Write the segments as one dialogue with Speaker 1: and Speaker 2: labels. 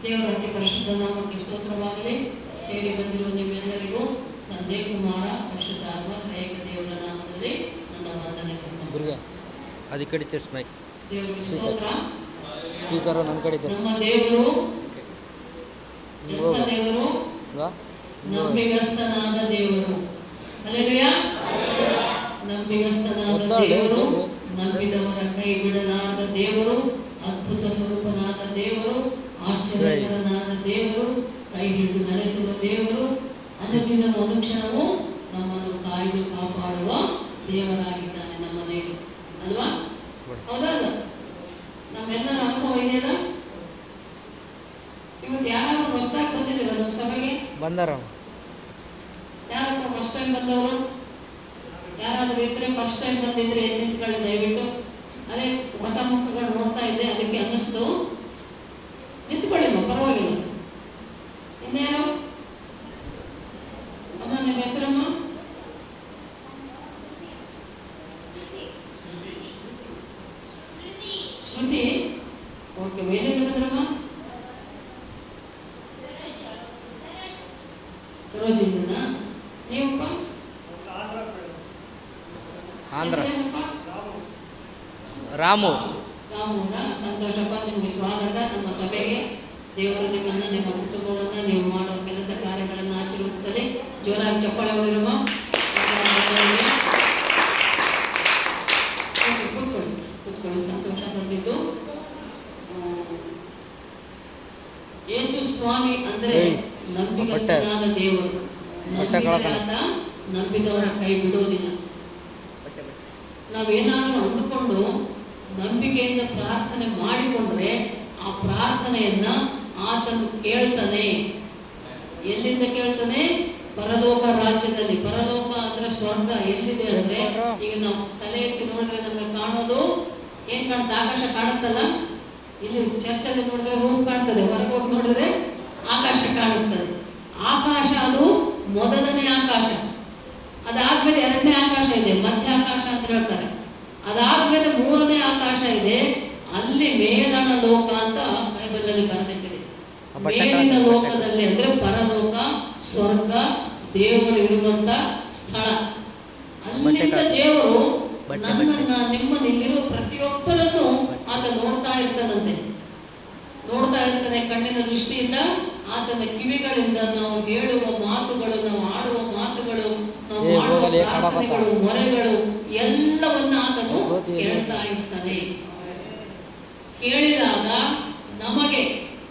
Speaker 1: ದೇವರ ಅತಿ ಪರಿಶುದ್ಧ ನಾಮಕ್ಕೆ ಸ್ತೋತ್ರವಾಗಲಿ. ಸೇರಿ ಬಂದಿರುವ ನಿಮ್ಮೆಲ್ಲರಿಗೂ ತಂದೆ, ಕುಮಾರ, ಪರಿಶುದ್ಧ ಆತ್ಮ ತ್ರಯೇಕ ದೇವರ ನಾಮದಲ್ಲಿ ನನ್ನ ವಂದನೆಗಳು. ದೇವರಿಗೆ ಸ್ತೋತ್ರ.
Speaker 2: ಸ್ಪೀಕರ್ ನನ್ನ ಕಡೆ ಇದೆ.
Speaker 1: ನಮ್ಮ ದೇವರು ಎಂಥ ದೇವರು? ನಂಬಿಗಸ್ತನಾದ ದೇವರು. ಹಲ್ಲೆಲೂಯಾ. ನಂಬಿಗಸ್ತನಾದ ದೇವರು, ನಂಬಿದವರ ಕೈ ಬಿಡಲಾದ ದೇವರು, ಅದ್ಭುತ ಸ್ವರೂಪನಾದ ದೇವರು, ಆಶ್ಚರ್ಯಕರನಾದ ದೇವರು, ಕೈ ಹಿಡಿದು ನಡೆಸುವ ದೇವರು, ಅನುದಿನ ಅನುಕ್ಷಣವೂ ನಮ್ಮನ್ನು ಕಾಯ್ದು ಕಾಪಾಡುವ ದೇವರಾಗಿದ್ದಾನೆ ನಮ್ಮ ದೇವರು ಅಲ್ವಾ? ಹೌದಲ್ಲ? ನಮ್ಮೆಲ್ಲರ ಅನುಭವ ಇದೆಯಲ್ಲ? ಇವತ್ತು ಯಾರಾದ್ರೂ ಹೊಸದಾಗಿ ಬಂದಿದ್ದೀರ ನಮ್ಮ ಸಭೆಗೆ?
Speaker 2: ಬಂದಾರ.
Speaker 1: ಯಾರಪ್ಪ ಫಸ್ಟ್ ಟೈಮ್ ಬಂದವರು? ಯಾರಾದರೂ ಇದ್ರೆ ಫಸ್ಟ್ ಟೈಮ್ ಬಂದಿದ್ರೆ ಎದ್ದು ನಿಂತ್ಕೊಳ್ಳಿ ದಯವಿಟ್ಟು. ಅದೇ ಹೊಸ ಮುಖಗಳು ನೋಡ್ತಾ ಇದ್ದೆ, ಅದಕ್ಕೆ ಅನ್ನಿಸ್ತು. ನಿಂತ್ಕೊಳ್ಳಿಮ್ಮ, ಪರವಾಗಿಲ್ಲ. ಇನ್ನೇನು ಅಮ್ಮ, ನಿಮ್ಮ ಹೆಸರಮ್ಮ? ಶ್ರುತಿ. ಓಕೆ, ಮೇಲಿಂದ ಬಂದ್ರಮ್ಮ? ರೋಜಿಂದ. ನೀವಪ್ಪ?
Speaker 2: ಆಂಧ್ರ. ರಾಮು.
Speaker 1: ರಾಮೂರ. ಸಂತೋಷಪ್ಪ, ನಿಮಗೆ ಸ್ವಾಗತ ನಮ್ಮ ಸಭೆಗೆ. ದೇವರು ನಿಮ್ಮನ್ನು, ನಿಮ್ಮ ಕುಟುಂಬವನ್ನು, ನೀವು ಮಾಡೋ ಕೆಲಸ ಕಾರ್ಯಗಳನ್ನು ಆಶೀರ್ವದಿಸಲಿ. ಜೋರಾಗಿ ಚಪ್ಪಾಳೆ ಹೊಡಿರಮ್ಮ. ಕೂತ್ಕೊಳ್ಳಿ, ಕೂತ್ಕೊಳ್ಳಿ. ಸಂತೋಷ ಬಂದಿದ್ದು. ಯೇಸು ಸ್ವಾಮಿ ಅಂದ್ರೆ ನಂಬಿಗಸ್ತನಾದ ದೇವರು. ನಂಬಿದವರ ಕೈ ಬಿಡೋದಿಲ್ಲ. ನಾವೇನಾದರೂ ಅಂದುಕೊಂಡು ನಂಬಿಕೆಯಿಂದ ಪ್ರಾರ್ಥನೆ ಮಾಡಿಕೊಂಡ್ರೆ ಆ ಪ್ರಾರ್ಥನೆಯನ್ನ ಆತನು ಕೇಳ್ತಾನೆ. ಎಲ್ಲಿಂದ ಕೇಳ್ತಾನೆ? ಪರಲೋಕ ರಾಜ್ಯದಲ್ಲಿ. ಪರಲೋಕ ಅಂದ್ರೆ ಸ್ವರ್ಗ ಎಲ್ಲಿದೆ ಅಂದ್ರೆ, ಈಗ ನಾವು ತಲೆ ಎತ್ತಿ ನೋಡಿದ್ರೆ ನಮ್ಗೆ ಕಾಣೋದು ಏನ್ ಕಾಣುತ್ತೆ? ಆಕಾಶ ಕಾಣುತ್ತಲ್ಲ. ಇಲ್ಲಿ ಚರ್ಚಲ್ಲಿ ನೋಡಿದ್ರೆ ರೂಮ್ ಕಾಣ್ತದೆ, ಹೊರಗೆ ಹೋಗಿ ನೋಡಿದ್ರೆ ಆಕಾಶ ಕಾಣಿಸ್ತದೆ. ಆಕಾಶ ಅದು ಮೊದಲನೇ ಆಕಾಶ. ಅದಾದ್ಮೇಲೆ ಎರಡನೇ ಆಕಾಶ ಇದೆ, ಮಧ್ಯ ಆಕಾಶ ಅಂತ ಹೇಳ್ತಾರೆ. ಅದಾದ್ಮೇಲೆ ಮೂರನೇ ಆಕಾಶ ಇದೆ, ಅಲ್ಲಿ ಮೇಲಣ ಲೋಕ ಅಂತ ಬೈಬಲ್ ಅಲ್ಲಿ ಬರೆದಿಟ್ಟಿದೆ. ಮೇಲಿನ ಲೋಕದಲ್ಲಿ ಅಂದ್ರೆ ಪರಲೋಕ, ಸ್ವರ್ಗ, ದೇವರು ಇರುವಂತ ಸ್ಥಳ. ಅಲ್ಲಿಂದ ದೇವರು ನನ್ನನ್ನ, ನಿಮ್ಮನ್ನ, ಇಲ್ಲಿರುವ ಪ್ರತಿಯೊಬ್ಬರನ್ನು ಆತ ನೋಡ್ತಾ ಇರ್ತಾನಂತೆ. ನೋಡ್ತಾ ಇರ್ತಾನೆ ಕಣ್ಣಿನ ದೃಷ್ಟಿಯಿಂದ. ಆತನ ಕಿವಿಗಳಿಂದ ನಾವು ಹೇಳುವ ಮಾತುಗಳು, ನಾವು ಆಡುವ ಮಾತುಗಳು, ನಾವು ಮಾಡುವ ಪ್ರಾರ್ಥನೆಗಳು, ಮೊರೆಗಳು ಎಲ್ಲವನ್ನ ಆತನು ಕೇಳ್ತಾ ಇರ್ತಾನೆ. ಕೇಳಿದಾಗ ನಮಗೆ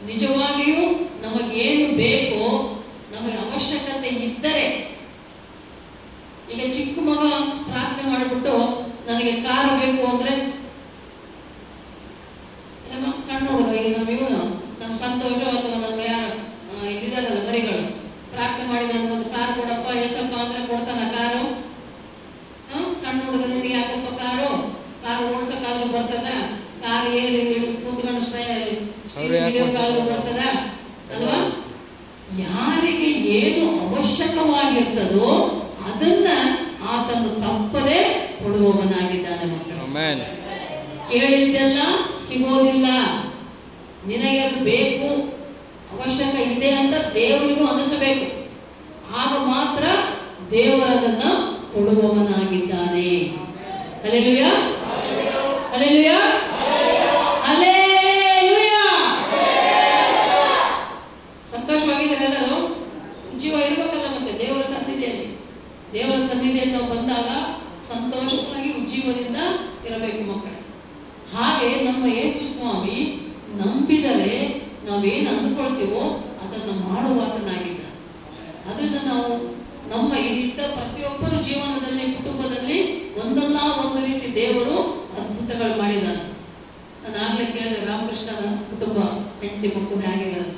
Speaker 1: ನಿಜವಾಗಿಯೂ ನಮಗೇನು ಬೇಕೋ, ನಮಗೆ ಅವಶ್ಯಕತೆ ಇದ್ದರೆ, ಈಗ ಚಿಕ್ಕ ಮಗ ಪ್ರಾರ್ಥನೆ ಮಾಡಿಬಿಟ್ಟು ನನಗೆ ಕಾರು ಬೇಕು ಅಂದ್ರೆ, ಸಣ್ಣ ಹುಡುಗ, ಈಗ ನಮ್ಮ ಸಂತೋಷ ಅಥವಾ ನಮ್ಮ ಯಾರು ಇದಾರಲ್ಲ ಮರಿಗಳು ಪ್ರಾರ್ಥನೆ ಮಾಡಿ ನನಗೊಂದು ಕಾರು ಕೊಡಪ್ಪ ಎಸಪ್ಪ ಅಂದ್ರೆ ಕೊಡ್ತಾನ ಕಾರು? ಸಣ್ಣ ಹುಡುಗ ನಿನಗೆ ಯಾಕಪ್ಪ ಕಾರು ಓಡ್ಸಕ್ಕಾದ್ರೂ ಬರ್ತದ? ಕಾರ್ ಏರಿ ಕೂತ್ಕೊಂಡು ಹಿಡಿಯೋಕ್ಕಾದ್ರೂ ಬರ್ತದ ಅಲ್ವಾ? ಯಾರಿಗೆ ಏನು ಅವಶ್ಯಕವಾಗಿರ್ತದೋ ಅದನ್ನ ಆತನು ತಪ್ಪದೆ ಕೊಡುವವನಾಗಿದ್ದಾನೆ ಮಕ್ಕಳು. ಕೇಳಿದ್ದೆಲ್ಲ ಸಿಗೋದಿಲ್ಲ. ನಿನಗೆ ಅದು ಬೇಕು, ಅವಶ್ಯಕ ಇದೆ ಅಂತ ದೇವರಿಗೂ ಅನಿಸಬೇಕು. ಆಗ ಮಾತ್ರ ದೇವರದನ್ನ ಕೊಡುವವನಾಗಿದ್ದಾನೆ. Hallelujah, hallelujah, hallelujah. ಸಂತೋಷವಾಗಿದ್ದಾರೆ ಎಲ್ಲರೂ? ಜೀವ ಇರ್ಬೇಕಲ್ಲ ಮತ್ತೆ ದೇವರ ಸನ್ನಿಧಿಯಲ್ಲಿ. ದೇವರ ಸನ್ನಿಧಿಯಲ್ಲಿ ನಾವು ಬಂದಾಗ ಸಂತೋಷವಾಗಿ ಉಜ್ಜೀವದಿಂದ ಇರಬೇಕು ಮಕ್ಕಳು. ಹಾಗೆ ನಮ್ಮ ಯೇಸು ಸ್ವಾಮಿ ನಂಬಿದರೆ ನಾವೇನು ಅಂದುಕೊಳ್ತೀವೋ ಅದನ್ನು ಮಾಡುವಾತನಾಗಿದ್ದಾನೆ. ಅದನ್ನು ನಾವು ನಮ್ಮ ಇಲ್ಲಿದ್ದ ಪ್ರತಿಯೊಬ್ಬರ ಜೀವನದಲ್ಲಿ, ಕುಟುಂಬದಲ್ಲಿ ಒಂದಲ್ಲ ಒಂದು ರೀತಿ ದೇವರು ಅದ್ಭುತಗಳು ಮಾಡಿದ್ದಾನೆ. ನಾನು ಆಗ್ಲೇ ಕೇಳಿದೆ, ರಾಮಕೃಷ್ಣನ ಕುಟುಂಬ, ಹೆಂಡತಿ ಮಕ್ಕಳು ಹೇಗಿದ್ದಾರೆ.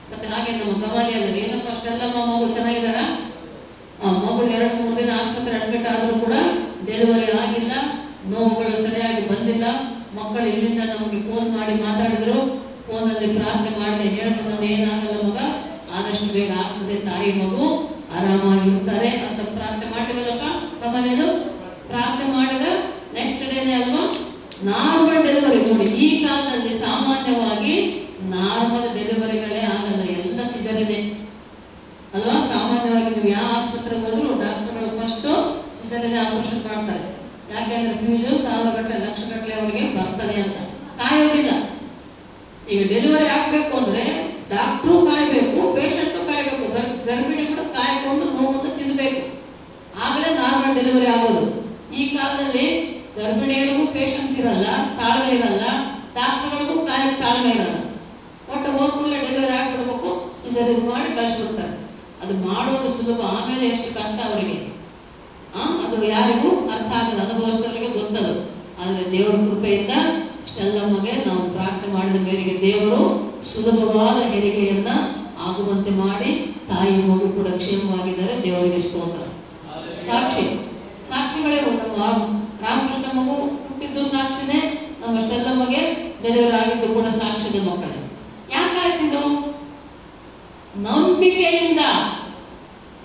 Speaker 1: ಮತ್ತೆ ಹಾಗೆ ನಮ್ಮ ಗವಾಲಿಯಲ್ಲ, ಏನಪ್ಪ ಅಷ್ಟೆಲ್ಲ ಮಗು ಚೆನ್ನಾಗಿದ್ದಾರ? ಮಗಳು 2-3 ದಿನ ಆಸ್ಪತ್ರೆ ಅಡ್ಮಿಟ್ ಆದರೂ ಕೂಡ ಡೆಲಿವರಿ ಆಗಿಲ್ಲ, ನೋವುಗಳು ಸರಿಯಾಗಿ ಬಂದಿಲ್ಲ. ಮಕ್ಕಳು ಇಲ್ಲಿಂದ ನಮಗೆ ಫೋನ್ ಮಾಡಿ ಮಾತಾಡಿದ್ರು. ಫೋನಲ್ಲಿ ಪ್ರಾರ್ಥನೆ ಮಾಡಿದೆ, ಹೇಳಿದೆ ನಾನು ಏನಾಗಲ್ಲ ಮಗ, ಆದಷ್ಟು ಬೇಗ ಆಗ್ತದೆ, ತಾಯಿ ಮಗು ಆರಾಮಾಗಿರ್ತಾರೆ ಅಂತ ಪ್ರಾರ್ಥನೆ ಮಾಡಿವಲ್ಲಪ್ಪ. ಗಮನೇನು ಪ್ರಾರ್ಥನೆ ಮಾಡಿದ ನೆಕ್ಸ್ಟ್ ಡೇನೇ ಅಲ್ವಾ ನಾರ್ಮಲ್ ಡೆಲಿವರಿ. ನೋಡಿ, ಈ ಕಾಲದಲ್ಲಿ ಸಾಮಾನ್ಯವಾಗಿ ನಾರ್ಮಲ್ ಡೆಲಿವರಿಗಳೇ ಈಗ ಡೆಲಿವರಿ ಆಗಬೇಕು ಅಂದರೆ ಡಾಕ್ಟ್ರು ಕಾಯಬೇಕು, ಪೇಷಂಟು ಕಾಯಬೇಕು, ಗರ್ಭಿಣಿ ಕೂಡ ಕಾಯ್ಕೊಂಡು ನೋವನ್ನು ತಿನ್ನಬೇಕು, ಆಗಲೇ ನಾರ್ಮಲ್ ಡೆಲಿವರಿ ಆಗೋದು. ಈ ಕಾಲದಲ್ಲಿ ಗರ್ಭಿಣಿಯರಿಗೂ ಪೇಷಂಟ್ಸ್ ಇರಲ್ಲ, ತಾಳ್ಮೆ ಇರಲ್ಲ, ಡಾಕ್ಟರ್ಗಳಿಗೂ ಕಾಯಕ್ಕೆ ತಾಳ್ಮೆ ಇರಲ್ಲ. ಒಟ್ಟು ಹೋದ್ಕೂಡಲೇ ಡೆಲಿವರಿ ಆಗಿಬಿಡ್ಬೇಕು, ಸಿಸೇರಿಯನ್ ಮಾಡಿ ಕಳಿಸ್ಬಿಡ್ತಾರೆ. ಅದು ಮಾಡೋದು ಸುಲಭ, ಆಮೇಲೆ ಎಷ್ಟು ಕಷ್ಟ ಅವರಿಗೆ ಅದು ಯಾರಿಗೂ ಅರ್ಥ ಆಗಲ್ಲ, ಅನುಭವಿಸಿದವರಿಗೆ ಗೊತ್ತದು. ಆದರೆ ದೇವರ ಕೃಪೆಯಿಂದ ಸ್ಟೆಲ್ಲಮ್ಮಗೆ ನಾವು ಪ್ರಾರ್ಥನೆ ಮಾಡಿದ ಮೇರೆಗೆ ದೇವರು ಸುಲಭವಾದ ಹೆರಿಗೆಯನ್ನ ಆಗುವಂತೆ ಮಾಡಿ ತಾಯಿ ಮಗು ಕೂಡ ಕ್ಷೇಮವಾಗಿದ್ದಾರೆ. ದೇವರಿಗೆ ಸ್ತೋತ್ರ. ಸಾಕ್ಷಿಗಳೇ ನಮ್ಮ ರಾಮಕೃಷ್ಣ ಮಗು ಹುಟ್ಟಿದ್ದು ಸಾಕ್ಷಿನೇ, ನಮ್ಮ ಸ್ಟೆಲ್ಲಮ್ಮಗೆ ಡೆಲಿವರಿ ಆಗಿದ್ದು ಕೂಡ ಸಾಕ್ಷಿದೆ ಮಕ್ಕಳೇ. ಯಾಕಾಯ್ತಿದು? ನಂಬಿಕೆಯಿಂದ.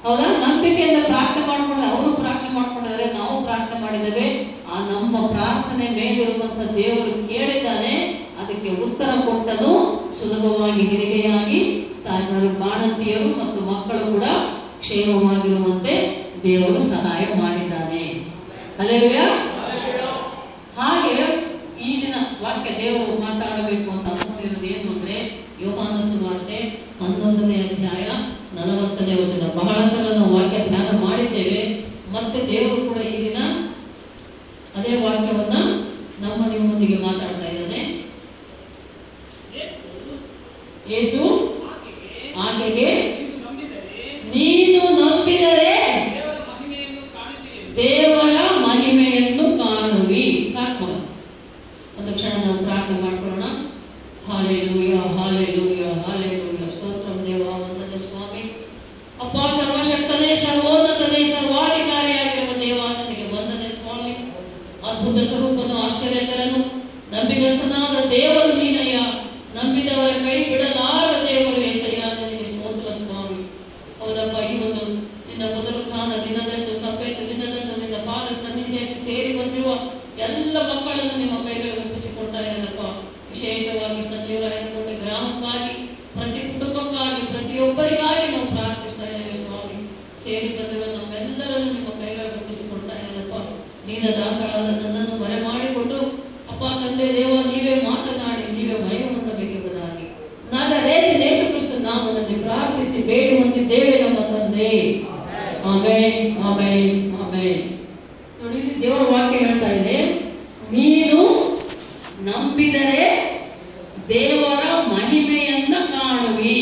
Speaker 1: ಹೌದಾ? ನಂಬಿಕೆಯಿಂದ ಪ್ರಾರ್ಥನೆ ಮಾಡ್ಕೊಂಡು ಅವರು ಪ್ರಾರ್ಥನೆ ಮಾಡ್ಕೊಂಡಿದ್ದಾರೆ, ನಾವು ಪ್ರಾರ್ಥನೆ ಮಾಡಿದ್ದೇವೆ. ಆ ನಮ್ಮ ಪ್ರಾರ್ಥನೆ ಮೇಲಿರುವಂತಹ ದೇವರು ಕೇಳಿದ್ದಾನೆ, ಅದಕ್ಕೆ ಉತ್ತರ ಕೊಟ್ಟನು. ಸುಲಭವಾಗಿ ಹೆರಿಗೆಯಾಗಿ ತಾಯಿಯರು, ಬಾಣಂತಿಯರು ಮತ್ತು ಮಕ್ಕಳು ಕೂಡ ಕ್ಷೇಮವಾಗಿರುವಂತೆ ದೇವರು ಸಹಾಯ ಮಾಡಿದ್ದಾನೆ. ಹಲ್ಲೆಲೂಯಾ. ಹಾಗೆ ಈ ದಿನ ವಾಕ್ಯ ದೇವರು ಮಾತಾಡಬೇಕು ಅಂತ ಅನ್ಕೊಂಡಿರೋದು ಏನು ಅಂದ್ರೆ, ಯೋಹಾನ ಸುವಾರ್ತೆ 11ನೇ ಅಧ್ಯಾಯ 40ನೇ ವಚನ. ಬಹಳ ಸಲ ನಾವು ವಾಕ್ಯ ಧ್ಯಾನ ಮಾಡಿದ್ದೇವೆ. ಮತ್ತೆ ದೇವರು ಕೂಡ ಈ ದಿನ ಅದೇ ವಾಕ್ಯವನ್ನ ನಿಮ್ಮೊಂದಿಗೆ ಮಾತಾಡ್ತಾ ಇದ್ದಾನೆ. ಯೇಸು ಆಕೆಗೆ, ನೀನು ನಂಬಿದರೆ ದೇವರ ಮಹಿಮೆಯನ್ನು ಕಾಣುವಿ. ಸಾಕು ಮಗ. ಒಂದು ಕ್ಷಣ ನಾವು ಪ್ರಾರ್ಥನೆ ಮಾಡ್ಕೊಳ್ಳೋಣ. Hallelujah, hallelujah, hallelujah. ಸ್ತೋತ್ರ ದೇವ, ವಂದನೆ ಸ್ವಾಮಿ. ಅಪ್ಪ ಸರ್ವಶಕ್ತನೇ, ಸರ್ವೋನ್ನತನೇ, ಸರ್ವಾಧಿಕಾರಿಯಾಗಿರುವ ದೇವ, ನನಗೆ ವಂದನೆ ಸ್ವಾಮಿ. ಅದ್ಭುತ ಸ್ವರೂಪನು, ಆಶ್ಚರ್ಯಕರನು, ನಂಬಿಗಸ್ತನಾದ ದೇವರು ನೀನಯ್ಯ. ನಂಬಿದವರ ಕೈ ಬಿಡಲಾರ ದೇವರು ಏಸಯ್ಯ. ನನಗೆ ಸ್ತೋತ್ರ ಸ್ವಾಮಿ. ಹೌದಪ್ಪ, ಈ ಒಂದು ನಿನ್ನ ಪುನರುತ್ಥಾನ ದಿನದಂದು, ಸಭೆಯ ದಿನದಂದು ನಿನ್ನ ಪಾದ ಸನ್ನಿಧಿಯಲ್ಲಿ ಸೇರಿ ಬಂದಿರುವ ಎಲ್ಲ ಮಕ್ಕಳನ್ನು ನಿಮ್ಮ ಕೈಗಳಿಗೆ ಒಪ್ಪಿಸಿಕೊಡ್ತಾ ಇರೋದಪ್ಪ. ವಿಶೇಷವಾಗಿ ಸಂಜೀವರಾಯನಕೋಟೆ ಗ್ರಾಮಕ್ಕಾಗಿ, ಪ್ರತಿ ಕುಟುಂಬಕ್ಕಾಗಿ, ಪ್ರತಿಯೊಬ್ಬರಿಗಾಗಿ ನಾವು ಪ್ರಾರ್ಥಿಸ್ತಾ ಇದ್ದೇವೆ ಸ್ವಾಮಿ. ಸೇರಿ ಬಂದಿರುವ ನಮ್ಮೆಲ್ಲರನ್ನು ನಿಮ್ಮ ಕೈಗಳಿಗೆ ಒಪ್ಪಿಸಿಕೊಡ್ತಾ ಇರೋದಪ್ಪ. ನೀನ ದಾಸಳಾದ ನನ್ನನ್ನು ಮರೆ ಮಾಡಿಕೊಂಡು ಅಪ್ಪ ತಂದೆ ದೇವ, ನೀವೇ ಮಾತನಾಡಿ, ನೀವೇ ಮಹಿಮೆ ಹೊಂದಬೇಕೆಂಬುದಾಗಿ ನಾದರೇತಿ ಯೇಸು ಕ್ರಿಸ್ತ ನಾಮದಲ್ಲಿ ಪ್ರಾರ್ಥಿಸಿ ಬೇಡುವಂತಿದ್ದೇವೆ ನಮ್ಮ ತಂದೆ. Amen, amen, amen. ನೋಡಿ, ಇಲ್ಲಿ ದೇವರ ವಾಕ್ಯ ಹೇಳ್ತಾ ಇದೆ, ನೀನು ನಂಬಿದರೆ ದೇವರ ಮಹಿಮೆಯನ್ನ ಕಾಣುವಿ.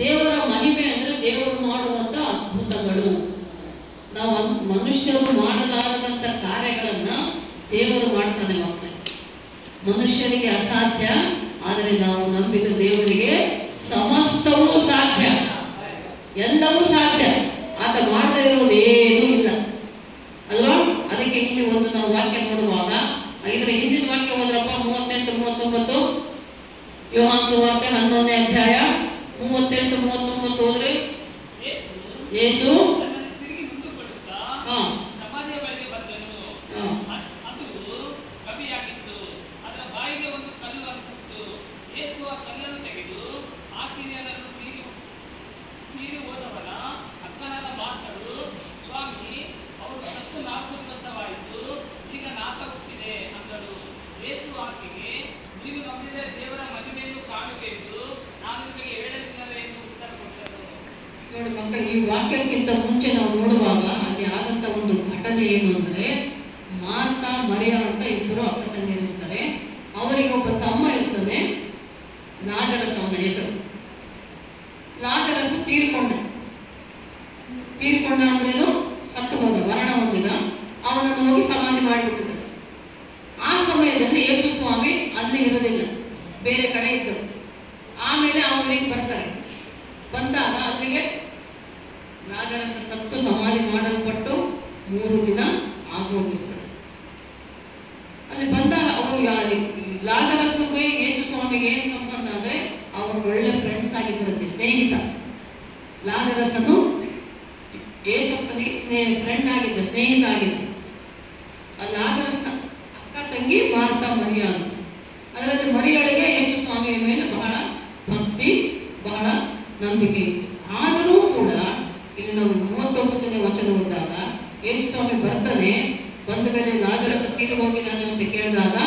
Speaker 1: ದೇವರ ಮಹಿಮೆ ಅಂದ್ರೆ ದೇವರು ಮಾಡುವಂತ ಅದ್ಭುತಗಳು. ನಾವು ಮನುಷ್ಯರು ಮಾಡಲಾರದಂತ ಕಾರ್ಯಗಳನ್ನ ದೇವರು ಮಾಡ್ತಾನೆ ಮಕ್ಕಳೇ. ಮನುಷ್ಯರಿಗೆ ಅಸಾಧ್ಯ, ಆದರೆ ನಾವು ನಂಬಿದ ದೇವರಿಗೆ ಸಮಸ್ತವೂ ಸಾಧ್ಯ, ಎಲ್ಲವೂ ಸಾಧ್ಯ. ಆತ ಮಾಡದೇ ಇರೋದು ಏನೂ ಇಲ್ಲ ಅಲ್ವಾ? ಅದಕ್ಕೆ ಇಲ್ಲಿ ಒಂದು ನಾವು ವಾಕ್ಯ ನೋಡುವಾಗ, ಇದರ ಹಿಂದಿನ ವಾಕ್ಯ ಹೋದ್ರಪ್ಪ, 38, 39. ಯೋಹಾನ ಸುವಾರ್ತೆ 11ನೇ ಅಧ್ಯಾಯ 38, 39 ಹೋದ್ರೆ, ಯೇಸು ನೋಡಿ ಮಕ್ಕಳು, ಈ ವಾಕ್ಯಕ್ಕಿಂತ ಮುಂಚೆ ನಾವು ನೋಡುವಾಗ ಅಲ್ಲಿ ಆದಂತ ಒಂದು ಘಟನೆ ಏನು ಅಂದ್ರೆ, ಮಾರ್ತಾ ಮರಿಯ ಅಂತ ಇಬ್ಬರು ಅಕ್ಕ ತಂಗಿರಿರ್ತಾರೆ. ಅವರಿಗೆ ಒಬ್ಬ ತಮ್ಮ ಇರ್ತಾನೆ, ಲಾಜರಸ್ ಅವನ ಹೆಸರು. ಲಾಜರಸ್ ತೀರಿಕೊಂಡ ಅಂದ್ರೇನು, ಸತ್ತು ಹೋದ, ಮರಣ ಹೊಂದಿದ. ಅವನನ್ನು ಹೋಗಿ ಸಮಾಧಿ ಮಾಡಿಬಿಟ್ಟಿದ್ದ. ಆ ಸಮಯದಲ್ಲಿ ಯೇಸು ಸ್ವಾಮಿ ಅಲ್ಲಿ ಇರೋದಿಲ್ಲ, ಬೇರೆ ಕಡೆ ಇದ್ದರು. ಆಮೇಲೆ ಅವರಿಗೆ ಬರ್ತಾರೆ. ಬಂದಾಗ ಅಲ್ಲಿಗೆ ಲಾಜರಸ್ ಸತ್ತು ಸಮಾಧಿ ಮಾಡಲ್ಪಟ್ಟು 3 ದಿನ ಆಗೋಗಿರ್ತಾರೆ. ಅಲ್ಲಿ ಬಂದಾಗ ಅವರು ಲಾಜರಸ್ಗೆ ಯೇಸು ಸ್ವಾಮಿಗೆ ಏನು ಸಂಬಂಧ ಅಂದ್ರೆ, ಅವರು ಒಳ್ಳೆ ಫ್ರೆಂಡ್ಸ್ ಆಗಿದ್ದರಂತೆ, ಸ್ನೇಹಿತ. ಲಾಜರಸ್ಸನ್ನು ಯೇಸಪ್ಪನಿಗೆ ಫ್ರೆಂಡ್ ಆಗಿದ್ದ, ಸ್ನೇಹಿತ ಆಗಿದ್ದ. ಆ ಲಾಜರಸ್ನ ಅಕ್ಕ ತಂಗಿ ಮಾರ್ತಾ ಮರಿಯ ಅಂತ. ಅದರಲ್ಲಿ ಮರಿಯಳಿಗೆ ಯೇಸು ಸ್ವಾಮಿಯ ಮೇಲೆ ಬಹಳ ಭಕ್ತಿ, ಬಹಳ ನಂಬಿಕೆ ಇತ್ತು. ಆದರೂ ಕೂಡ ಇಲ್ಲಿ ನಾವು 39ನೇ ವಚನ ಓದಿದಾಗ ಯೇಸು ಸ್ವಾಮಿ ಬರ್ತಾನೆ. ಬಂದ ಮೇಲೆ ಲಾಜರಸ್ ತೀರಿ ಹೋಗಿದ್ದಾನೆ ಅಂತ ಕೇಳಿದಾಗ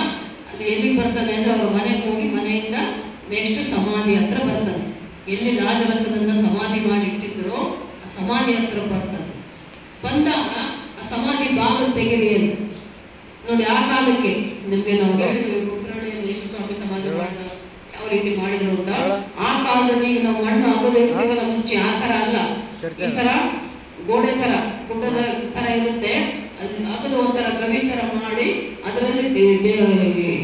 Speaker 1: ಅಲ್ಲಿ ಎಲ್ಲಿಗೆ ಬರ್ತಾನೆ ಅಂದರೆ ಅವ್ರ ಮನೆಗೆ ಹೋಗಿ ಮನೆಯಿಂದ ನೆಕ್ಸ್ಟ್ ಸಮಾಧಿ ಹತ್ರ ಬರ್ತಾನೆ. ಎಲ್ಲಿ ಲಾಜರಸನನ್ನ ಸಮಾಧಿ ಮಾಡಿ ಇಟ್ಟಿದ್ರು ಆ ಸಮಾಧಿ ಹತ್ರ ಬರ್ತಾನೆ. ಬಂದಾಗ ಆ ಸಮಾಧಿ ಬಾಗಿಲು ತೆಗಿರಿ ಅಂತ ನೋಡಿ. ಆ ಕಾಲಕ್ಕೆ ನಿಮಗೆ ನಾವು ಕುಕ್ಕರಳ್ಳಿಯಲ್ಲಿ ಯೇಸು ಸ್ವಾಮಿ ಸಮಾಧಿ ಮಾಡಿದ ಯಾವ ರೀತಿ ಮಾಡಿದ್ರು ಅಂತ. ಆ ಕಾಲದಲ್ಲಿ ಈಗ ನಾವು ಮಣ್ಣು ಆಗೋದು ಇರ್ತೀವಲ್ಲ ಮುಂಚೆ ಆ ಥರ ಅಲ್ಲ, ಈ ಥರ ಗೋಡೆ ಥರ ಗುಡ್ಡದ ಥರ ಇರುತ್ತೆ. ಅಲ್ಲಿ ಅಗದು ಒಂಥರ ಗವಿ ಥರ ಮಾಡಿ ಅದರಲ್ಲಿ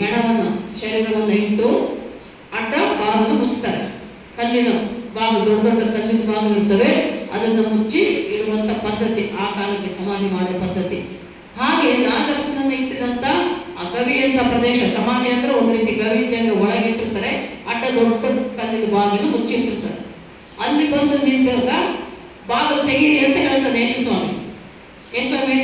Speaker 1: ಹೆಣವನ್ನು ಶರೀರವನ್ನು ಇಟ್ಟು ಅಡ್ಡ ಬಾಗಿಲು ಮುಚ್ತಾರೆ. ಕಲ್ಲಿನ ಬಾಗಿಲು, ದೊಡ್ಡ ದೊಡ್ಡ ಕಲ್ಲಿನ ಬಾಗಿಲು ಇರ್ತವೆ, ಅದನ್ನು ಮುಚ್ಚಿ ಇರುವಂಥ ಪದ್ಧತಿ ಆ ಕಾಲಕ್ಕೆ ಸಮಾಧಿ ಮಾಡೋ ಪದ್ಧತಿ. ಹಾಗೆ ಲಾಜರಸನನ್ನ ಇಟ್ಟಿದಂಥ ಆ ಗವಿ ಅಂತ ಪ್ರದೇಶ, ಸಮಾಧಿ ಅಂದ್ರೆ ಒಂದು ರೀತಿ ಗವಿ ಇದ್ದಂಗೆ ಒಳಗಿಟ್ಟಿರ್ತಾರೆ, ಅಡ್ಡ ದೊಡ್ಡ ಕಲ್ಲಿನ ಬಾಗಿಲು ಮುಚ್ಚಿಟ್ಟಿರ್ತಾರೆ. ಅಲ್ಲಿ ಬಂದು ನಿಂತಾಗ ಬಾಗಿಲು ತೆಗೀರಿ ಅಂತ ಹೇಳ್ತಾನೆ ಯೇಸು ಸ್ವಾಮಿ. ಯೇಸು ಸ್ವಾಮಿ